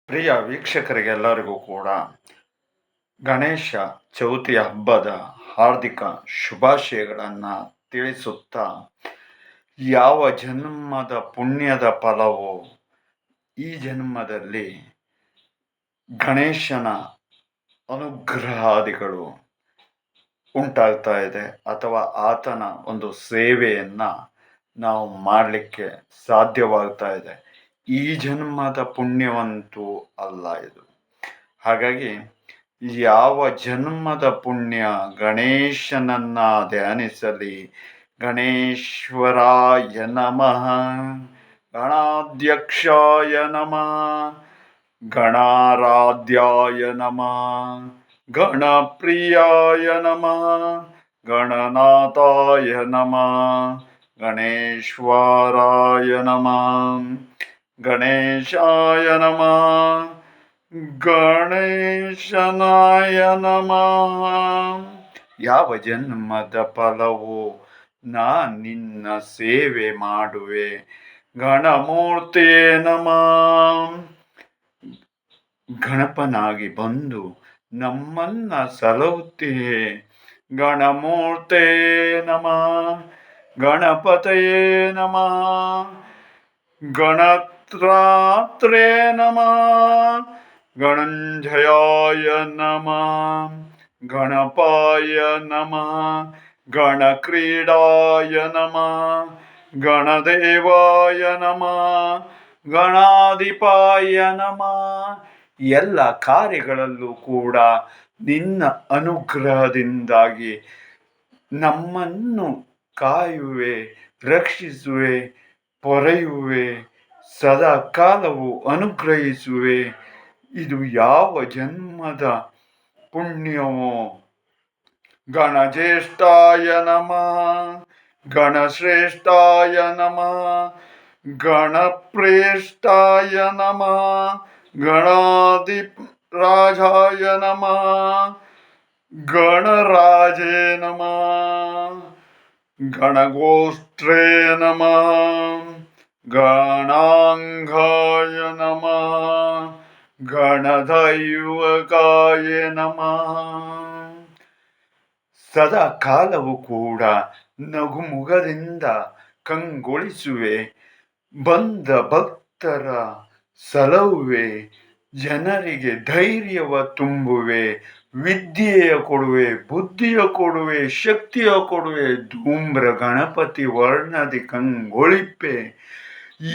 ಪ್ರಿಯ ವೀಕ್ಷಕರಿಗೆಲ್ಲರಿಗೂ ಕೂಡ ಗಣೇಶ ಚೌತಿ ಹಬ್ಬದ ಹಾರ್ದಿಕ ಶುಭಾಶಯಗಳನ್ನು ತಿಳಿಸುತ್ತಾ, ಯಾವ ಜನ್ಮದ ಪುಣ್ಯದ ಫಲವೋ ಈ ಜನ್ಮದಲ್ಲಿ ಗಣೇಶನ ಅನುಗ್ರಹಾದಿಗಳು ಉಂಟಾಗ್ತಾ ಇದೆ, ಅಥವಾ ಆತನ ಒಂದು ಸೇವೆಯನ್ನ ನಾವು ಮಾಡಲಿಕ್ಕೆ ಸಾಧ್ಯವಾಗ್ತಾ ಇದೆ. ಈ ಜನ್ಮದ ಪುಣ್ಯವಂತೂ ಅಲ್ಲ ಇದು. ಹಾಗಾಗಿ ಯಾವ ಜನ್ಮದ ಪುಣ್ಯ ಗಣೇಶನನ್ನ ಧ್ಯಾನಿಸಲಿ. ಗಣೇಶ್ವರಾಯ ನಮಃ, ಗಣಾಧ್ಯಕ್ಷಾಯ ನಮಃ, ಗಣಾರಾಧ್ಯಾಯ ನಮಃ, ಗಣಪ್ರಿಯಾಯ ನಮಃ, ಗಣನಾಥಾಯ ನಮಃ, ಗಣೇಶ್ವರಾಯ ನಮಃ, ಗಣೇಶಾಯ ನಮಃ, ಗಣೇಶನಾಯ ನಮಃ. ಯಾವ ಜನ್ಮದ ಫಲವೋ ನಾ ನಿನ್ನ ಸೇವೆ ಮಾಡುವೆ. ಗಣಮೂರ್ತಿಯೇ ನಮಃ. ಗಣಪನಾಗಿ ಬಂದು ನಮ್ಮನ್ನ ಸಲಹುತ್ತೆಯೇ. ಗಣಮೂರ್ತೆ ನಮಃ, ಗಣಪತಯೇ ನಮಃ, ಗಣತ್ರಾತ್ರೇ ನಮಃ, ಗಣಂಜಯಾಯ ನಮಃ, ಗಣಪಾಯ ನಮಃ, ಗಣಕ್ರೀಡಾಯ ನಮಃ, ಗಣದೇವಾಯ ನಮಃ, ಗಣಾಧಿಪಾಯ ನಮಃ. ಎಲ್ಲ ಕಾರ್ಯಗಳಲ್ಲೂ ಕೂಡ ನಿನ್ನ ಅನುಗ್ರಹದಿಂದಾಗಿ ನಮ್ಮನ್ನು ಕಾಯುವೆ, ರಕ್ಷಿಸುವೆ, ಪೊರೆಯುವೆ, ಸದಾ ಕಾಲವು ಅನುಗ್ರಹಿಸುವೆ. ಇದು ಯಾವ ಜನ್ಮದ ಪುಣ್ಯವೋ. ಗಣಜ್ಯೇಷ್ಠಾಯ ನಮಃ, ಗಣಶ್ರೇಷ್ಠಾಯ ನಮಃ, ಗಣಪ್ರೇಷ್ಠಾಯ ನಮಃ, ಗಣಾಧಿರಾಜಾಯ ನಮಃ, ಗಣರಾಜೇ ನಮಃ, ಗಣಗೋಷ್ಠೇ ನಮಃ, ಗಣಾಂಗಾಯ ನಮಃ, ಗಣದೈವಕಾಯ ನಮಃ. ಸದಾ ಕಾಲವು ಕೂಡ ನಗುಮುಗದಿಂದ ಕಂಗೊಳಿಸುವೆ, ಬಂದ ಭಕ್ತರ ಸಲಹುವೆ, ಜನರಿಗೆ ಧೈರ್ಯವ ತುಂಬುವೆ, ವಿದ್ಯೆಯ ಕೊಡುವೆ, ಬುದ್ಧಿಯ ಕೊಡುವೆ, ಶಕ್ತಿಯ ಕೊಡುವೆ. ಧೂಮ್ರ ಗಣಪತಿ ವರ್ಣದಿ ಕಂಗೊಳಿಪ್ಪೆ.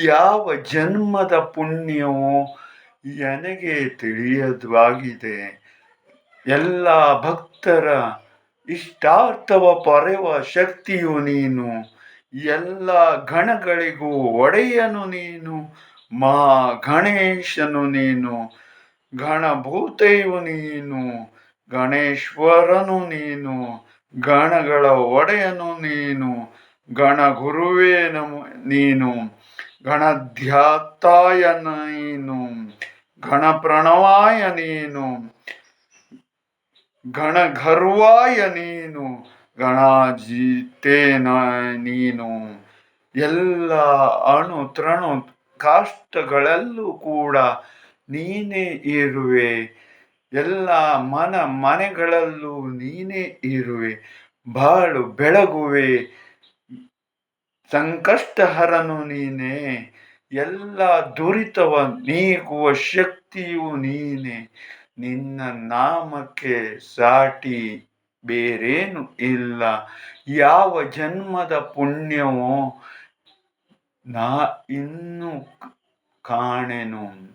ಯಾವ ಜನ್ಮದ ಪುಣ್ಯವೋ ನನಗೆ ತಿಳಿಯದಾಗಿದೆ. ಎಲ್ಲ ಭಕ್ತರ ಇಷ್ಟಾರ್ಥವ ಪೊರೆವ ಶಕ್ತಿಯು ನೀನು. ಎಲ್ಲ ಗಣಗಳಿಗೂ ಒಡೆಯನು ನೀನು. ಮಹಾ ಗಣೇಶನು ನೀನು. ಗಣಭೂತೆಯು ನೀನು. ಗಣೇಶ್ವರನು ನೀನು. ಗಣಗಳ ಒಡೆಯನು ನೀನು. ಗಣಗುರುವೇ ನೀನು. ಗಣಧ್ಯಾತ್ತಾಯ ನೀನು. ಗಣಪ್ರಣವಾಯ ನೀನು. ಗಣಗರ್ವಾಯ ನೀನು. ಗಣಾಜಿತೇನ ನೀನು. ಎಲ್ಲ ಅಣು ತೃಣು ಕಾಷ್ಟಗಳಲ್ಲೂ ಕೂಡ ನೀನೇ ಇರುವೆ. ಎಲ್ಲ ಮನೆಗಳಲ್ಲೂ ನೀನೇ ಇರುವೆ. ಬಾಳು ಬೆಳಗುವೆ. ಸಂಕಷ್ಟಹರನು ನೀನೇ. ಎಲ್ಲ ದುರಿತವ ನೀಗುವ ಶಕ್ತಿಯು ನೀನೆ. ನಿನ್ನ ನಾಮಕ್ಕೆ ಸಾಟಿ ಬೇರೇನು ಇಲ್ಲ. ಯಾವ ಜನ್ಮದ ಪುಣ್ಯವೋ ನಾ ಇನ್ನೂ ಕಾಣೆನು.